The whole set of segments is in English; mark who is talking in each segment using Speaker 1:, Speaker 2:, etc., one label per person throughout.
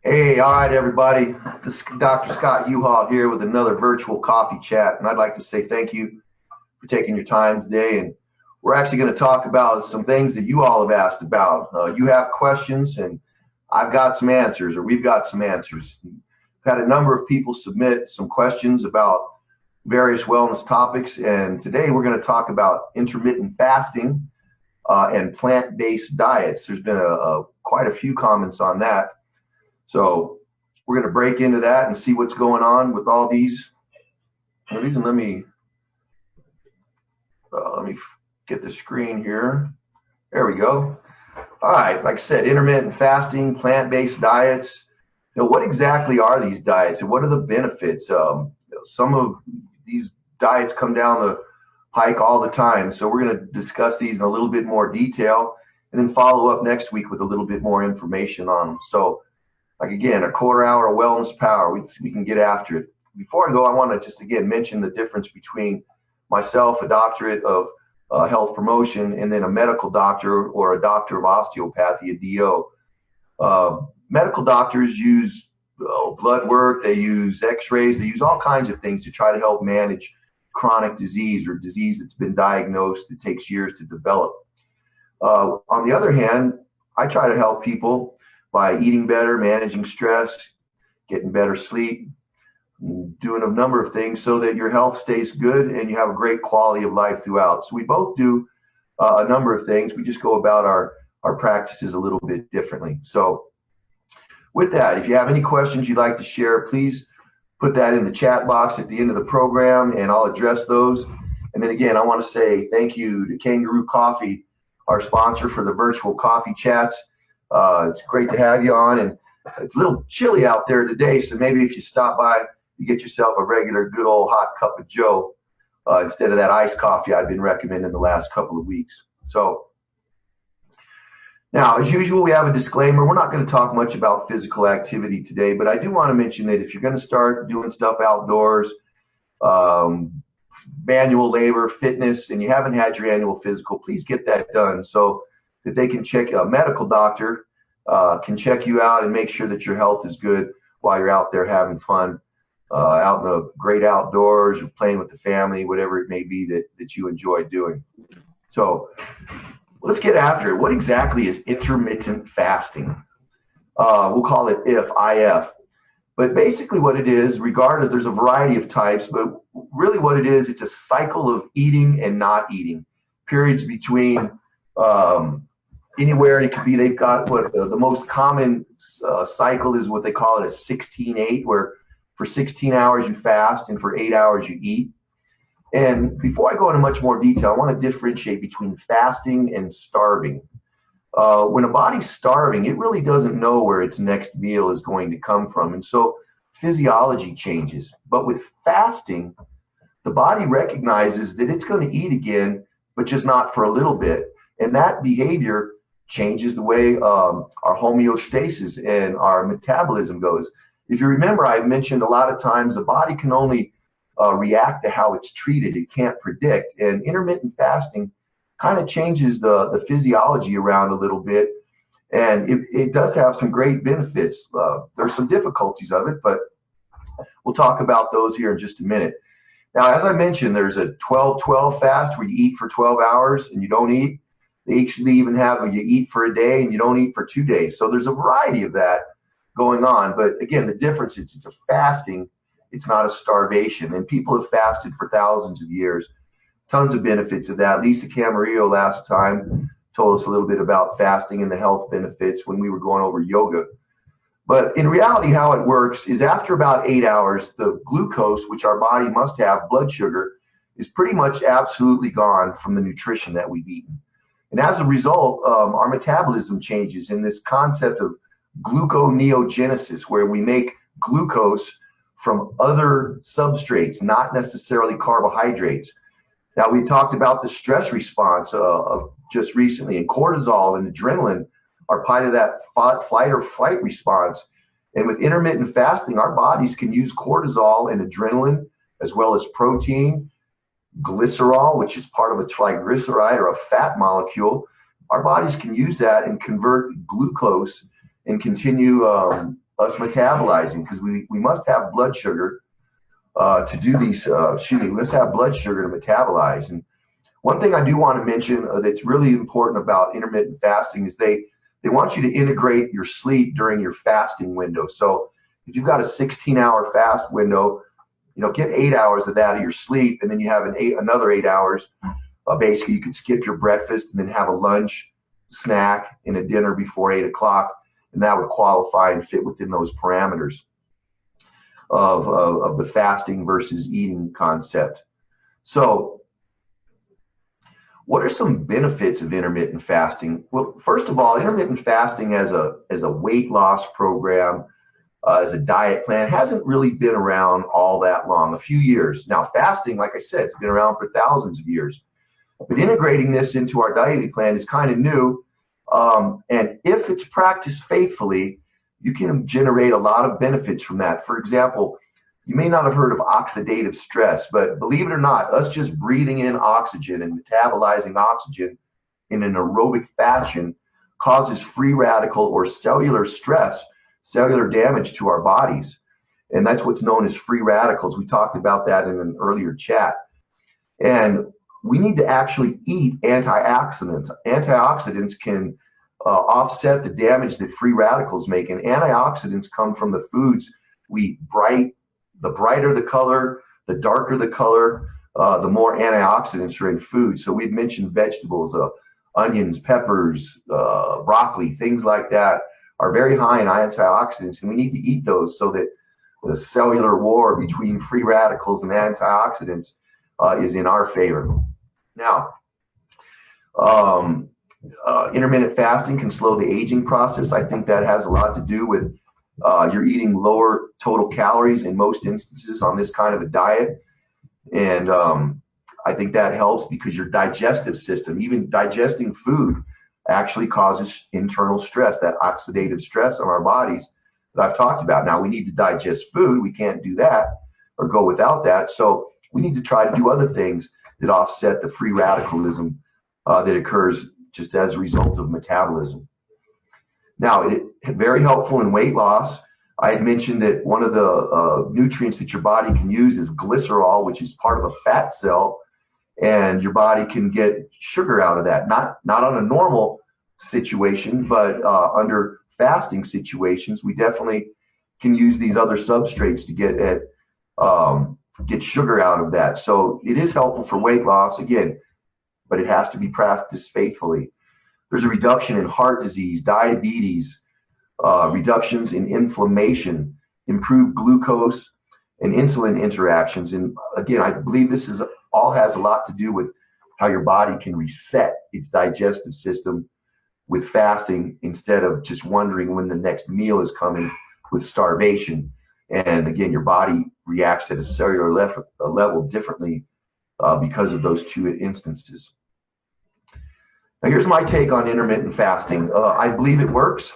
Speaker 1: Hey, all right, everybody. This is Dr. Scott Uhal here with another virtual coffee chat, and I'd like to say thank you for taking your time today. And we're actually going to talk about some things that you all have asked about. You have questions, and I've got some answers, or we've got some answers. We've had a number of people submit some questions about various wellness topics, and today we're going to talk about intermittent fasting and plant-based diets. There's been quite a few comments on that. So we're going to break into that and see what's going on with all these. The reason, let me get the screen here. There we go. All right, like I said, intermittent fasting, plant-based diets. What exactly are these diets and what are the benefits? Some of these diets come down the pike all the time. So we're going to discuss these in a little bit more detail and then follow up next week with a little bit more information on them. So like again, a quarter hour of wellness power, we can get after it. Before I go, I want to just again mention the difference between myself, a doctorate of health promotion, and then a medical doctor or a doctor of osteopathy, a DO. Medical doctors use blood work, they use x-rays, they use all kinds of things to try to help manage chronic disease or disease that's been diagnosed that takes years to develop. On the other hand, I try to help people by eating better, managing stress, getting better sleep, doing a number of things so that your health stays good and you have a great quality of life throughout. So we both do a number of things. We just go about our practices a little bit differently. So with that, if you have any questions you'd like to share, please put that in the chat box at the end of the program and I'll address those. And then again, I want to say thank you to Kangaroo Coffee, our sponsor for the virtual coffee chats. It's great to have you on, and it's a little chilly out there today, so maybe if you stop by, you get yourself a regular good old hot cup of Joe instead of that iced coffee I've been recommending the last couple of weeks. So now, as usual, we have a disclaimer. We're not going to talk much about physical activity today, but I do want to mention that if you're going to start doing stuff outdoors, manual labor, fitness, and you haven't had your annual physical, please get that done so that they can check, a medical doctor can check you out and make sure that your health is good while you're out there having fun, out in the great outdoors or playing with the family, whatever it may be that you enjoy doing. So let's get after it. What exactly is intermittent fasting? We'll call it IF. But basically what it is, regardless, there's a variety of types, but really what it is, it's a cycle of eating and not eating. Periods between anywhere it could be, they've got what the most common cycle is what they call it a 16-8, where for 16 hours you fast and for 8 hours you eat. And before I go into much more detail, I want to differentiate between fasting and starving. When a body's starving, it really doesn't know where its next meal is going to come from. And so physiology changes. But with fasting, the body recognizes that it's going to eat again, but just not for a little bit. And that behavior changes the way our homeostasis and our metabolism goes. If you remember, I mentioned a lot of times the body can only react to how it's treated. It can't predict. And intermittent fasting kind of changes the physiology around a little bit. And it does have some great benefits. There's some difficulties of it, but we'll talk about those here in just a minute. Now, as I mentioned, there's a 12-12 fast where you eat for 12 hours and you don't eat. They actually even have you eat for a day and you don't eat for 2 days. So there's a variety of that going on. But again, the difference is it's a fasting. It's not a starvation. And people have fasted for thousands of years. Tons of benefits of that. Lisa Camarillo last time told us a little bit about fasting and the health benefits when we were going over yoga. But in reality, how it works is after about 8 hours, the glucose, which our body must have, blood sugar, is pretty much absolutely gone from the nutrition that we've eaten. And as a result, our metabolism changes in this concept of gluconeogenesis, where we make glucose from other substrates, not necessarily carbohydrates. Now, we talked about the stress response of just recently, and cortisol and adrenaline are part of that flight or flight response. And with intermittent fasting, our bodies can use cortisol and adrenaline, as well as protein, glycerol, which is part of a triglyceride or a fat molecule. Our bodies can use that and convert glucose and continue us metabolizing, because we must have blood sugar to do these, let's have blood sugar to metabolize. And one thing I do want to mention that's really important about intermittent fasting is they want you to integrate your sleep during your fasting window. So if you've got a 16-hour fast window, get 8 hours of that of your sleep, and then you have another 8 hours. Basically, you can skip your breakfast and then have a lunch, snack, and a dinner before 8 o'clock, and that would qualify and fit within those parameters of the fasting versus eating concept. So what are some benefits of intermittent fasting? Well, first of all, intermittent fasting as a weight loss program, as a diet plan, hasn't really been around all that long, a few years. Now, fasting, like I said, it's been around for thousands of years. But integrating this into our daily plan is kind of new. And if it's practiced faithfully, you can generate a lot of benefits from that. For example, you may not have heard of oxidative stress, but believe it or not, us just breathing in oxygen and metabolizing oxygen in an aerobic fashion causes free radical or cellular stress, cellular damage to our bodies. And that's what's known as free radicals. We talked about that in an earlier chat. And we need to actually eat antioxidants. Antioxidants can offset the damage that free radicals make. And antioxidants come from the foods we eat. The brighter the color, the darker the color, the more antioxidants are in food. So we've mentioned vegetables, onions, peppers, broccoli, things like that are very high in antioxidants. And we need to eat those so that the cellular war between free radicals and antioxidants is in our favor. Now, intermittent fasting can slow the aging process. I think that has a lot to do with you're eating lower total calories in most instances on this kind of a diet. And I think that helps because your digestive system, even digesting food, actually causes internal stress, that oxidative stress on our bodies that I've talked about. Now, we need to digest food. We can't do that or go without that. So we need to try to do other things that offset the free radicalism that occurs just as a result of metabolism. Now, it's very helpful in weight loss. I had mentioned that one of the nutrients that your body can use is glycerol, which is part of a fat cell, and your body can get sugar out of that. Not on a normal situation, but under fasting situations, we definitely can use these other substrates to get sugar out of that. So it is helpful for weight loss, again, but it has to be practiced faithfully. There's a reduction in heart disease, diabetes, reductions in inflammation, improved glucose and insulin interactions. And again, I believe this all has a lot to do with how your body can reset its digestive system with fasting instead of just wondering when the next meal is coming with starvation. And again, your body reacts at a cellular level differently because of those two instances. Now, here's my take on intermittent fasting. I believe it works,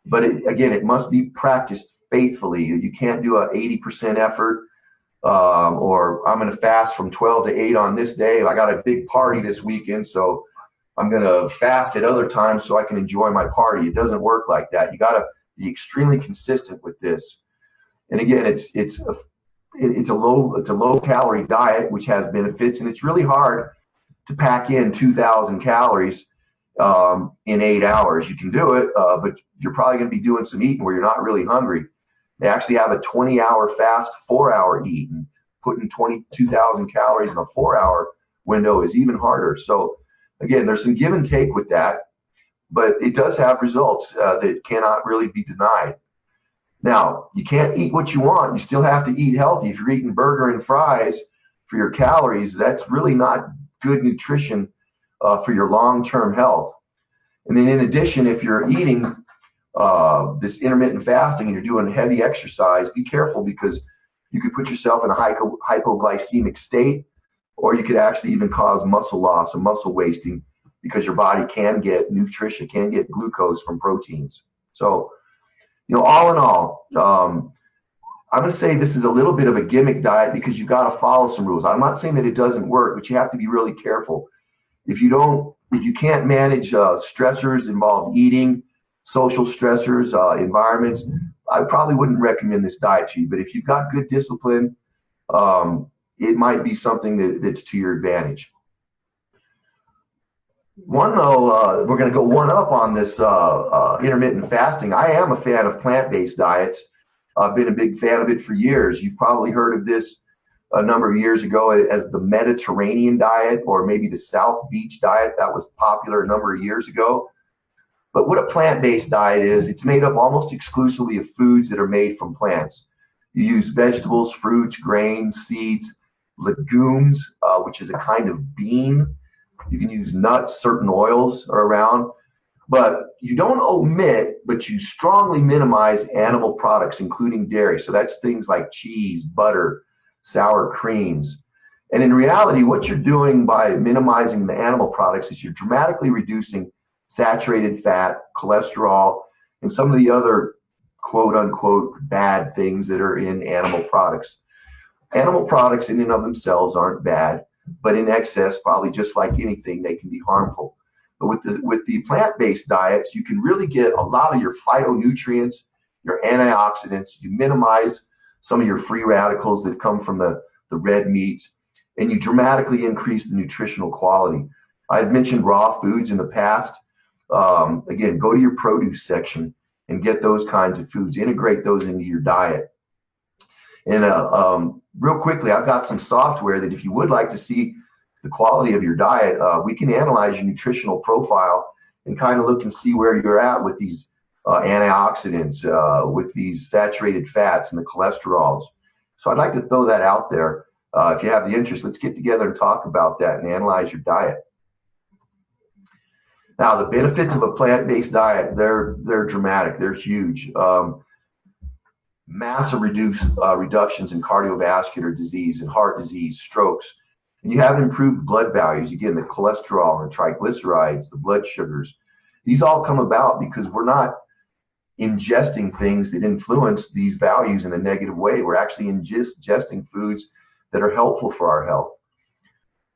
Speaker 1: but it must be practiced faithfully. You can't do an 80% effort or I'm going to fast from 12 to 8 on this day. I got a big party this weekend, so I'm going to fast at other times so I can enjoy my party. It doesn't work like that. You got to be extremely consistent with this. And again, it's a low calorie diet, which has benefits, and it's really hard to pack in 2,000 calories in 8 hours. You can do it, but you're probably going to be doing some eating where you're not really hungry. They actually have a 20-hour fast, 4-hour eat, and putting 22,000 calories in a 4-hour window is even harder. So again, there's some give and take with that, but it does have results that cannot really be denied. Now, you can't eat what you want. You still have to eat healthy. If you're eating burger and fries for your calories, that's really not good nutrition for your long-term health. And then in addition, if you're eating this intermittent fasting and you're doing heavy exercise, be careful because you could put yourself in a hypoglycemic state, or you could actually even cause muscle loss or muscle wasting because your body can get nutrition, can get glucose from proteins. So, all in all, I'm going to say this is a little bit of a gimmick diet because you've got to follow some rules. I'm not saying that it doesn't work, but you have to be really careful. If you can't manage stressors involved eating, social stressors, environments, I probably wouldn't recommend this diet to you. But if you've got good discipline, it might be something that's to your advantage. One though, we're going to go one up on this intermittent fasting. I am a fan of plant-based diets. I've been a big fan of it for years. You've probably heard of this a number of years ago as the Mediterranean diet, or maybe the South Beach diet. That was popular a number of years ago. But what a plant-based diet is, it's made up almost exclusively of foods that are made from plants. You use vegetables, fruits, grains, seeds, legumes, which is a kind of bean. You can use nuts, certain oils are around, but you don't omit, but you strongly minimize animal products, including dairy. So that's things like cheese, butter, sour creams. And in reality, what you're doing by minimizing the animal products is you're dramatically reducing saturated fat, cholesterol, and some of the other quote unquote bad things that are in animal products. Animal products in and of themselves aren't bad, but in excess, probably just like anything, they can be harmful. But with the plant-based diets, you can really get a lot of your phytonutrients, your antioxidants. You minimize some of your free radicals that come from the red meats, and you dramatically increase the nutritional quality. I've mentioned raw foods in the past. Again, go to your produce section and get those kinds of foods. Integrate those into your diet. And real quickly, I've got some software that if you would like to see the quality of your diet, we can analyze your nutritional profile and kind of look and see where you're at with these antioxidants, with these saturated fats and the cholesterols. So I'd like to throw that out there. If you have the interest, let's get together and talk about that and analyze your diet. Now, the benefits of a plant-based diet, they're dramatic. They're huge. Massive reductions in cardiovascular disease and heart disease, strokes. And you have improved blood values. Again, the cholesterol and triglycerides, the blood sugars. These all come about because we're not ingesting things that influence these values in a negative way. We're actually ingesting foods that are helpful for our health.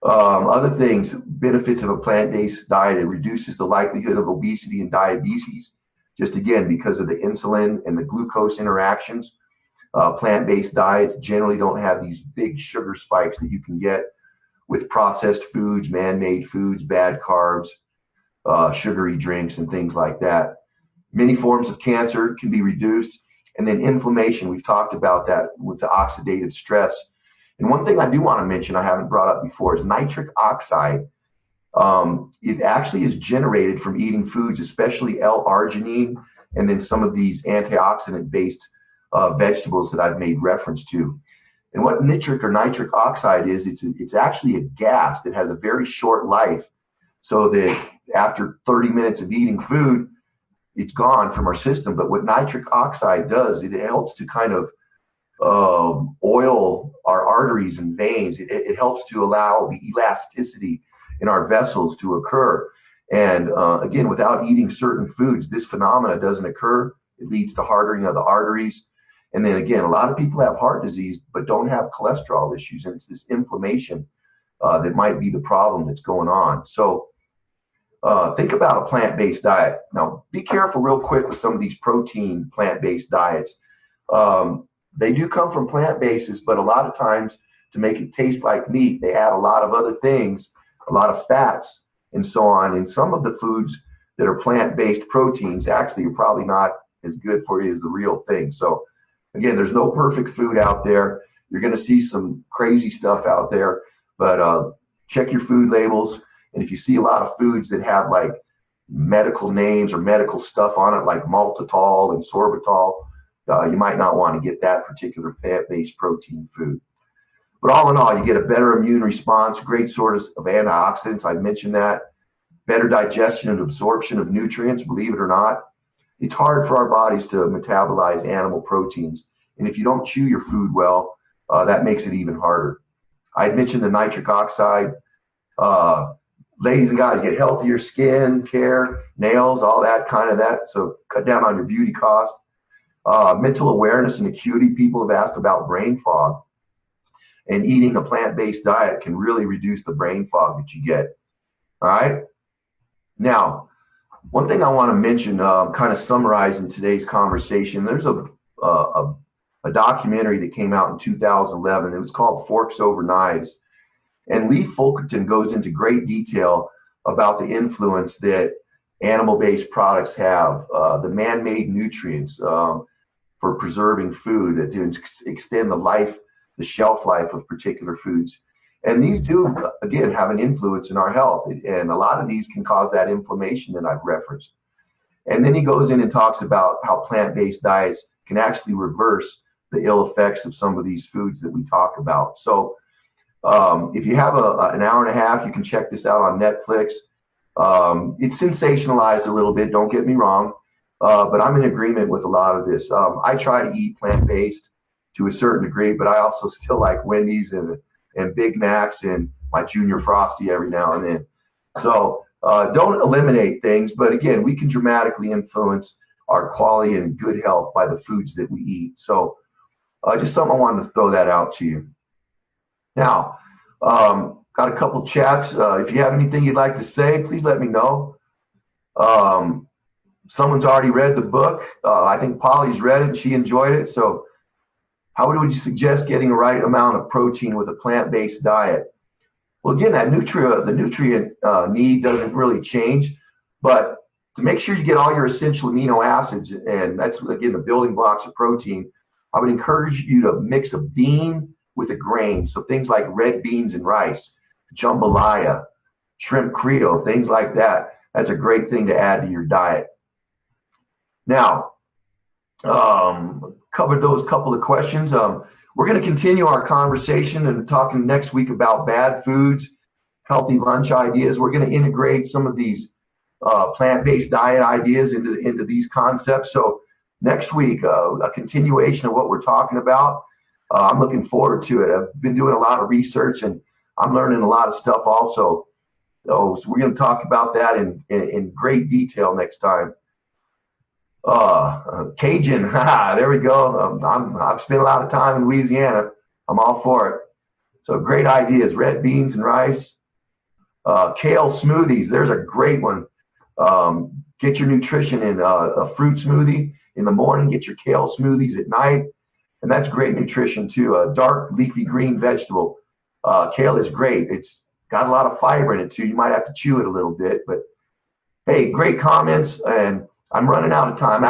Speaker 1: Other things, benefits of a plant-based diet, it reduces the likelihood of obesity and diabetes, just again, because of the insulin and the glucose interactions. Plant-based diets generally don't have these big sugar spikes that you can get with processed foods, man-made foods, bad carbs, sugary drinks, and things like that. Many forms of cancer can be reduced. And then inflammation, we've talked about that with the oxidative stress. And one thing I do want to mention I haven't brought up before is nitric oxide. It actually is generated from eating foods, especially L-arginine, and then some of these antioxidant-based vegetables that I've made reference to. And what nitric oxide is, it's actually a gas that has a very short life, so that after 30 minutes of eating food, it's gone from our system. But what nitric oxide does, it helps to kind of oil our arteries and veins. It helps to allow the elasticity in our vessels to occur. And again, without eating certain foods, this phenomena doesn't occur. It leads to hardening of the arteries. And then again, a lot of people have heart disease, but don't have cholesterol issues. And it's this inflammation that might be the problem that's going on. So think about a plant-based diet. Now, be careful real quick with some of these protein plant-based diets. They do come from plant bases, but a lot of times to make it taste like meat, they add a lot of other things, a lot of fats and so on. And some of the foods that are plant-based proteins actually are probably not as good for you as the real thing. So again, there's no perfect food out there. You're going to see some crazy stuff out there, but check your food labels. And if you see a lot of foods that have like medical names or medical stuff on it, like maltitol and sorbitol, you might not want to get that particular plant-based protein food. But all in all, you get a better immune response, great source of antioxidants. I mentioned that. Better digestion and absorption of nutrients, believe it or not. It's hard for our bodies to metabolize animal proteins. And if you don't chew your food well, that makes it even harder. I mentioned the nitric oxide. Ladies and guys, get healthier skin, care, nails, all that kind of that. So cut down on your beauty costs. Mental awareness and acuity. People have asked about brain fog. And eating a plant-based diet can really reduce the brain fog that you get. All right. Now, one thing I want to mention, kind of summarizing today's conversation, there's a a documentary that came out in 2011. It was called Forks Over Knives. And Lee Fulkerton goes into great detail about the influence that animal-based products have, the man-made nutrients for preserving food, to extend the shelf life of particular foods. And these do, again, have an influence in our health. And a lot of these can cause that inflammation that I've referenced. And then he goes in and talks about how plant-based diets can actually reverse the ill effects of some of these foods that we talk about. So if you have an hour and a half, you can check this out on Netflix. It's sensationalized a little bit, don't get me wrong, but I'm in agreement with a lot of this. I try to eat plant-based to a certain degree, but I also still like Wendy's and Big Macs and my Junior Frosty every now and then. So don't eliminate things, but again, we can dramatically influence our quality and good health by the foods that we eat. So just something I wanted to throw that out to you. Now, got a couple chats. If you have anything you'd like to say, please let me know. Someone's already read the book. I think Polly's read it. She enjoyed it. So how would you suggest getting the right amount of protein with a plant-based diet? Well, again, the nutrient need doesn't really change, but to make sure you get all your essential amino acids, and that's, again, the building blocks of protein, I would encourage you to mix a bean with a grain. So things like red beans and rice, jambalaya, shrimp creole, things like that. That's a great thing to add to your diet. Now, covered those couple of questions. We're going to continue our conversation and talking next week about bad foods, healthy lunch ideas. We're going to integrate some of these plant-based diet ideas into these concepts. So next week, a continuation of what we're talking about. I'm looking forward to it. I've been doing a lot of research and I'm learning a lot of stuff also. So we're going to talk about that in great detail next time. Cajun, there we go. I've spent a lot of time in Louisiana. I'm all for it. So great ideas, red beans and rice. Kale smoothies, there's a great one. Get your nutrition in a fruit smoothie in the morning, get your kale smoothies at night. And that's great nutrition too. A dark leafy green vegetable. Kale is great. It's got a lot of fiber in it too. You might have to chew it a little bit, but hey, great comments. And I'm running out of time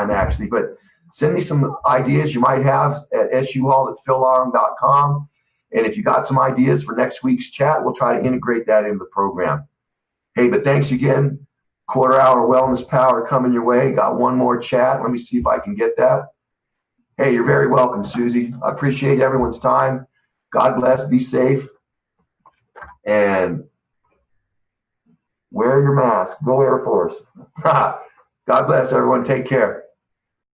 Speaker 1: actually, but send me some ideas you might have at suhall@philarm.com. And if you got some ideas for next week's chat, we'll try to integrate that into the program. Hey, but thanks again. Quarter hour wellness power coming your way. Got one more chat. Let me see if I can get that. Hey, you're very welcome, Susie. I appreciate everyone's time. God bless. Be safe. And wear your mask. Go Air Force. God bless everyone. Take care.